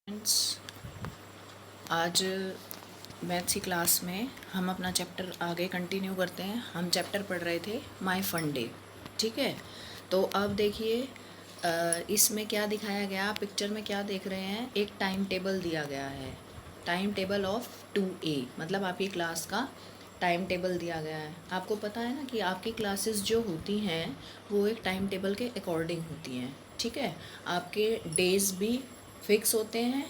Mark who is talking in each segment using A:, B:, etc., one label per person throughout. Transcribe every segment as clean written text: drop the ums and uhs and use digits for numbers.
A: Friends, आज maths की class में हम अपना चैप्टर आगे कंटिन्यू करते हैं। हम चैप्टर पढ़ रहे थे माय फन डे। ठीक है, तो अब देखिए इसमें क्या दिखाया गया, पिक्चर में क्या देख रहे हैं, एक टाइम टेबल दिया गया है। टाइम टेबल ऑफ 2A मतलब आपकी क्लास का टाइम टेबल दिया गया है। आपको पता है ना कि आपकी क्लासेस जो होती हैं वो एक टाइम टेबल के अकॉर्डिंग होती हैं। ठीक है, आपके डेज भी फिक्स होते हैं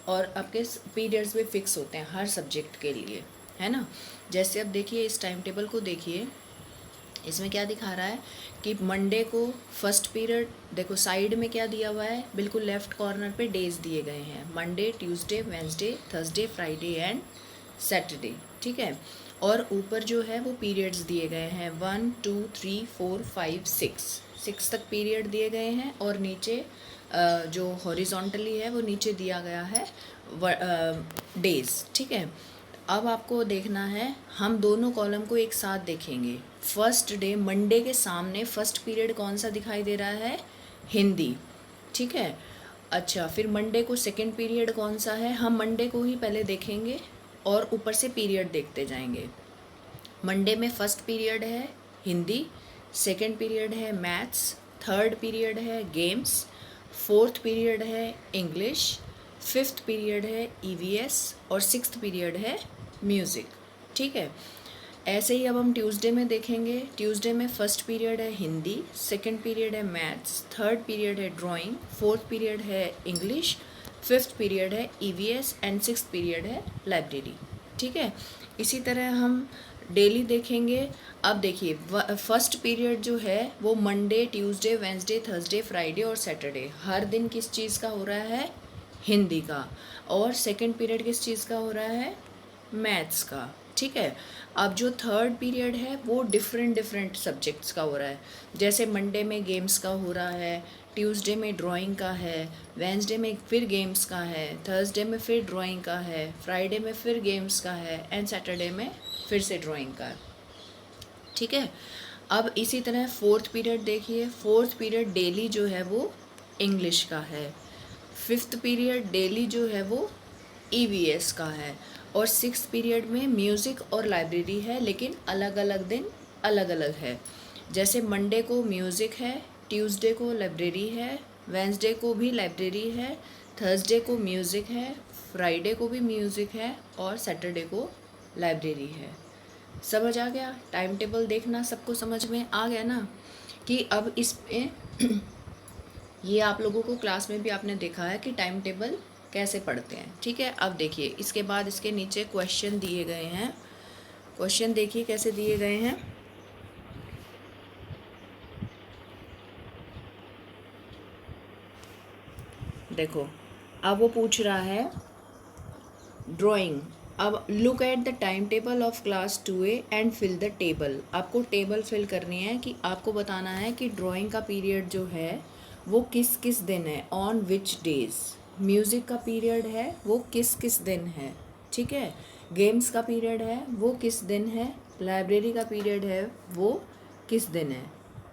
A: और आपके पीरियड्स भी फिक्स होते हैं हर सब्जेक्ट के लिए, है ना। जैसे अब देखिए इस टाइम टेबल को देखिए, इसमें क्या दिखा रहा है कि मंडे को फर्स्ट पीरियड, देखो साइड में क्या दिया हुआ है, बिल्कुल लेफ्ट कॉर्नर पे डेज दिए गए हैं, Monday, Tuesday, Wednesday, Thursday, Friday and Saturday. ठीक है, और ऊपर जो है वो पीरियड्स दिए गए हैं 1 2 3 4 5 6 तक पीरियड दिए गए हैं। और नीचे जो हॉरिजॉन्टली है वो नीचे दिया गया है डेज। ठीक है, अब आपको देखना है, हम दोनों कॉलम को एक साथ देखेंगे। फर्स्ट डे मंडे के सामने फर्स्ट पीरियड कौन सा दिखाई दे रहा है, हिंदी। ठीक है, अच्छा फिर मंडे को सेकंड पीरियड कौन सा है, हम मंडे को ही पहले देखेंगे और ऊपर से पीरियड देखते जाएंगे। मंडे में फर्स्ट पीरियड है हिंदी, सेकंड पीरियड है मैथ्स, थर्ड पीरियड है गेम्स, फोर्थ पीरियड है इंग्लिश, फिफ्थ पीरियड है ईवीएस और सिक्स्थ पीरियड है म्यूज़िक। ठीक है, ऐसे ही अब हम ट्यूसडे में देखेंगे। ट्यूसडे में फर्स्ट पीरियड है हिंदी, सेकंड पीरियड है मैथ्स, थर्ड पीरियड है ड्राइंग, फोर्थ पीरियड है इंग्लिश, फिफ्थ पीरियड है ईवीएस एंड सिक्स्थ पीरियड है लाइब्रेरी। ठीक है, इसी तरह हम डेली देखेंगे। अब देखिए फर्स्ट पीरियड जो है वो Monday, Tuesday, Wednesday, Thursday, Friday और सैटरडे हर दिन किस चीज़ का हो रहा है, हिंदी का। और सेकंड पीरियड किस चीज़ का हो रहा है, मैथ्स का। ठीक है, अब जो थर्ड पीरियड है वो डिफरेंट डिफरेंट सब्जेक्ट्स का हो रहा है। जैसे मंडे में गेम्स का हो रहा है, ट्यूसडे में ड्राइंग का है, वेंसडे में फिर गेम्स का है, थर्सडे में फिर ड्राइंग का है, फ्राइडे में फिर गेम्स का है एंड सैटरडे में फिर से ड्राइंग का है। ठीक है, अब इसी तरह फोर्थ पीरियड देखिए, फोर्थ पीरियड डेली जो है वो इंग्लिश का है, फिफ्थ पीरियड डेली जो है वो ईवीएस का है, और सिक्स्थ पीरियड में म्यूज़िक और लाइब्रेरी है, लेकिन अलग अलग दिन अलग अलग है। जैसे मंडे को म्यूज़िक है, ट्यूसडे को लाइब्रेरी है, वेंसडे को भी लाइब्रेरी है, थर्सडे को म्यूज़िक है, फ्राइडे को भी म्यूज़िक है और सैटरडे को लाइब्रेरी है। समझ आ गया, टाइम टेबल देखना सबको समझ में आ गया ना कि अब इसमें ये आप लोगों को क्लास में भी आपने देखा है कि टाइम टेबल कैसे पढ़ते हैं। ठीक है, अब देखिए इसके बाद इसके नीचे क्वेश्चन दिए गए हैं। क्वेश्चन देखिए कैसे दिए गए हैं। देखो अब वो पूछ रहा है ड्राइंग। अब look at the time table of class 2A and fill the table. आपको टेबल फिल करनी है कि आपको बताना है कि ड्राइंग का पीरियड जो है वो किस किस दिन है, ऑन विच डेज। म्यूज़िक का पीरियड है वो किस किस दिन है। ठीक है, गेम्स का पीरियड है वो किस दिन है, लाइब्रेरी का पीरियड है वो किस दिन है।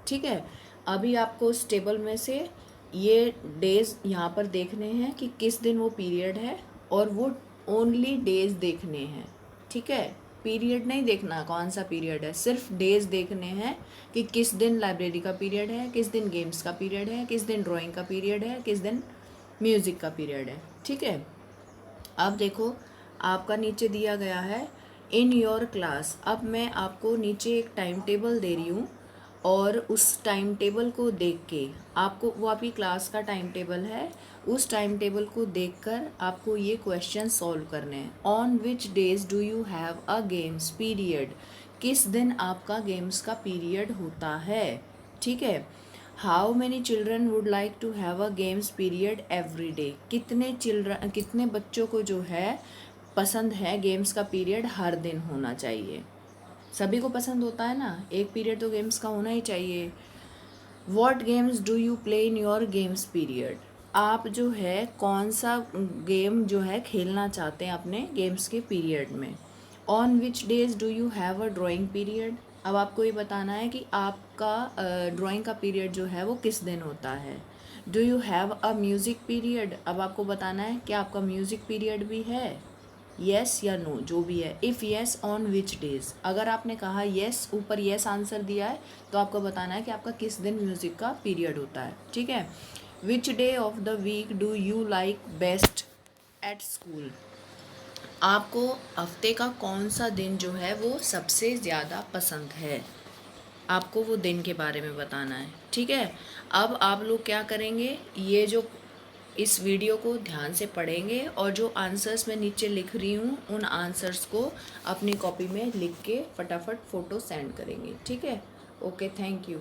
A: ठीक है, अभी आपको उस टेबल में से ये डेज यहाँ पर देखने हैं कि किस दिन वो पीरियड है, और वो ओनली डेज देखने हैं। ठीक है, पीरियड नहीं देखना कौन सा पीरियड है, सिर्फ डेज देखने हैं कि किस दिन लाइब्रेरी का पीरियड है, किस दिन गेम्स का पीरियड है, किस दिन ड्राइंग का पीरियड है, किस दिन म्यूज़िक का पीरियड है। ठीक है, अब देखो आपका नीचे दिया गया है इन योर क्लास। अब मैं आपको नीचे एक टाइम टेबल दे रही हूँ और उस टाइम टेबल को देख के आपको, वो आपकी क्लास का टाइम टेबल है, उस टाइम टेबल को देखकर आपको ये क्वेश्चन सॉल्व करने हैं। On which days do you have a games period, किस दिन आपका गेम्स का पीरियड होता है। ठीक है, how many children would like to have a games period every day, कितने बच्चों को जो है पसंद है गेम्स का पीरियड हर दिन होना चाहिए। सभी को पसंद होता है ना, एक पीरियड तो गेम्स का होना ही चाहिए। What games do you play in your games period, आप जो है कौन सा गेम जो है खेलना चाहते हैं अपने गेम्स के पीरियड में। On which days do you have a drawing period, अब आपको ये बताना है कि आपका ड्राइंग का पीरियड जो है वो किस दिन होता है। Do you have a music period, अब आपको बताना है कि आपका म्यूज़िक पीरियड भी है, येस या नो जो भी है। If yes on which days, अगर आपने कहा येस, ऊपर येस आंसर दिया है तो आपको बताना है कि आपका किस दिन म्यूज़िक का पीरियड होता है, ठीक है। Which day of the week do you like best at school, आपको हफ्ते का कौन सा दिन जो है वो सबसे ज़्यादा पसंद है, आपको वो दिन के बारे में बताना है, ठीक है। अब आप लोग क्या करेंगे, ये जो इस वीडियो को ध्यान से पढ़ेंगे और जो आंसर्स मैं नीचे लिख रही हूँ उन आंसर्स को अपनी कॉपी में लिख के फटाफट फ़ोटो सेंड करेंगे, ठीक है। Okay, thank you.